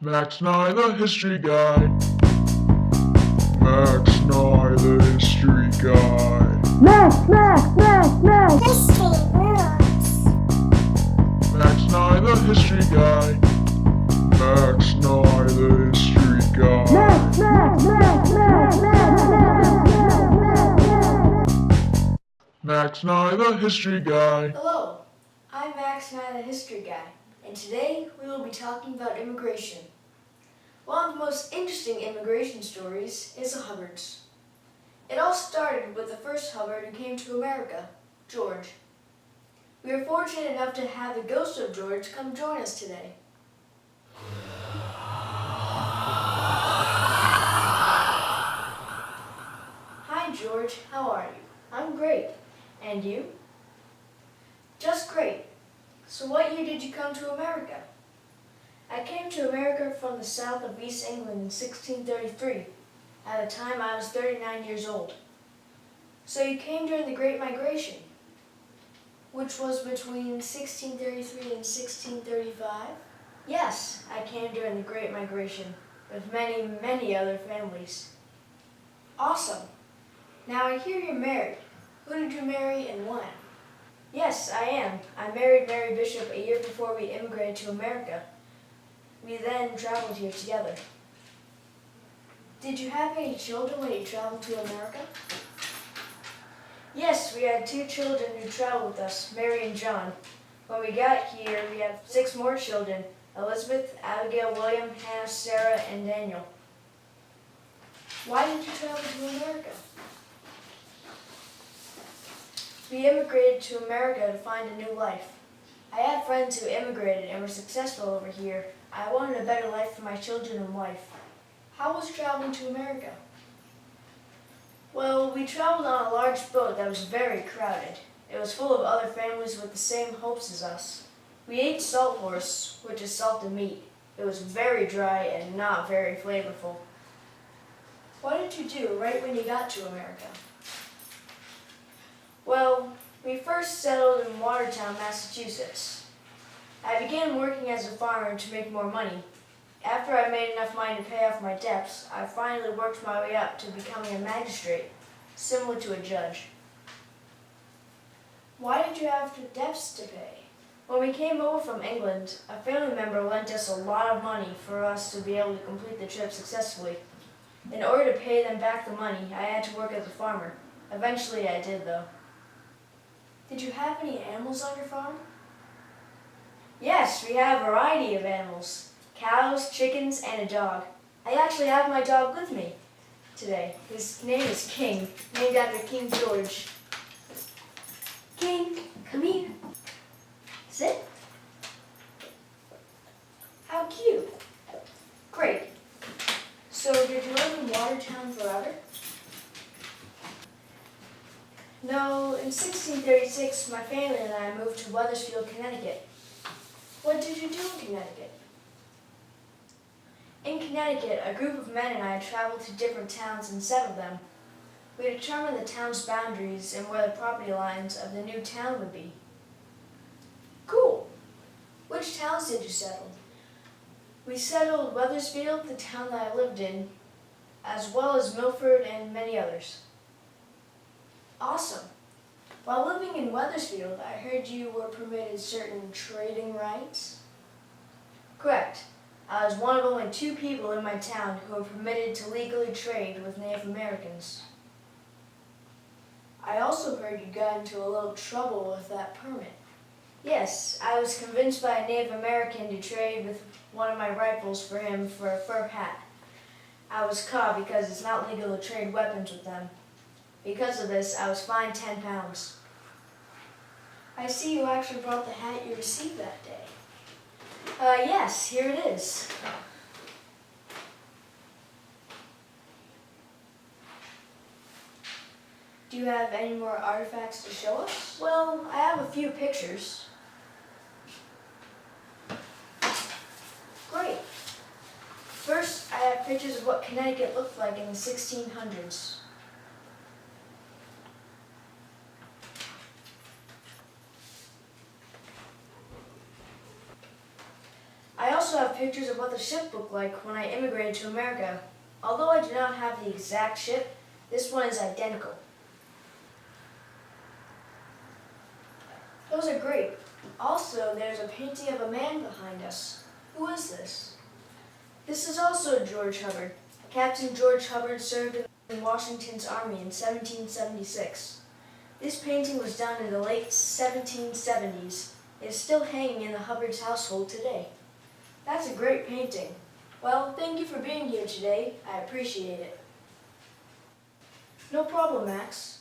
Max Nye the History Guy. Max Nye the History Guy. History rules. Max Nye the History Guy. Max Nye the History Guy. Max Nye the History Guy. Hello, I'm Max Nye the History Guy, and today we will be talking about immigration. One of the most interesting immigration stories is the Hubbards. It all started with the first Hubbard who came to America, George. We are fortunate enough to have the ghost of George come join us today. Hi George, how are you? I'm great. And you? Just great. So what year did you come to America? I came to America from the south of East England in 1633. At the time I was 39 years old. So you came during the Great Migration, which was between 1633 and 1635? Yes, I came during the Great Migration with many, many other families. Awesome. Now I hear you're married. Who did you marry and when? Yes, I am. I married Mary Bishop a year before we immigrated to America. We then traveled here together. Did you have any children when you traveled to America? Yes, we had 2 children who traveled with us, Mary and John. When we got here, we had 6 more children, Elizabeth, Abigail, William, Hannah, Sarah, and Daniel. Why did you travel to America? We immigrated to America to find a new life. I had friends who immigrated and were successful over here. I wanted a better life for my children and wife. How was traveling to America? Well, we traveled on a large boat that was very crowded. It was full of other families with the same hopes as us. We ate salt horse, which is salted meat. It was very dry and not very flavorful. What did you do right when you got to America? Well, we first settled in Watertown, Massachusetts. I began working as a farmer to make more money. After I made enough money to pay off my debts, I finally worked my way up to becoming a magistrate, similar to a judge. Why did you have debts to pay? When we came over from England, a family member lent us a lot of money for us to be able to complete the trip successfully. In order to pay them back the money, I had to work as a farmer. Eventually I did, though. Did you have any animals on your farm? Yes, we have a variety of animals. Cows, chickens, and a dog. I actually have my dog with me today. His name is King, named after King George. King, come here. Sit. How cute. Great. So did you live in Watertown forever? No, in 1636, my family and I moved to Wethersfield, Connecticut. What did you do in Connecticut? In Connecticut, a group of men and I traveled to different towns and settled them. We determined the town's boundaries and where the property lines of the new town would be. Cool. Which towns did you settle? We settled Wethersfield, the town that I lived in, as well as Milford and many others. Awesome. While living in Wethersfield, I heard you were permitted certain trading rights? Correct. I was one of only 2 people in my town who were permitted to legally trade with Native Americans. I also heard you got into a little trouble with that permit. Yes, I was convinced by a Native American to trade with one of my rifles for him for a fur hat. I was caught because it's not legal to trade weapons with them. Because of this, I was fined 10 pounds. I see you actually brought the hat you received that day. Yes, here it is. Do you have any more artifacts to show us? Well, I have a few pictures. Great. First, I have pictures of what Connecticut looked like in the 1600s. I also have pictures of what the ship looked like when I immigrated to America. Although I do not have the exact ship, this one is identical. Those are great. Also, there's a painting of a man behind us. Who is this? This is also George Hubbard. Captain George Hubbard served in Washington's army in 1776. This painting was done in the late 1770s. It is still hanging in the Hubbard's household today. That's a great painting. Well, thank you for being here today. I appreciate it. No problem, Max.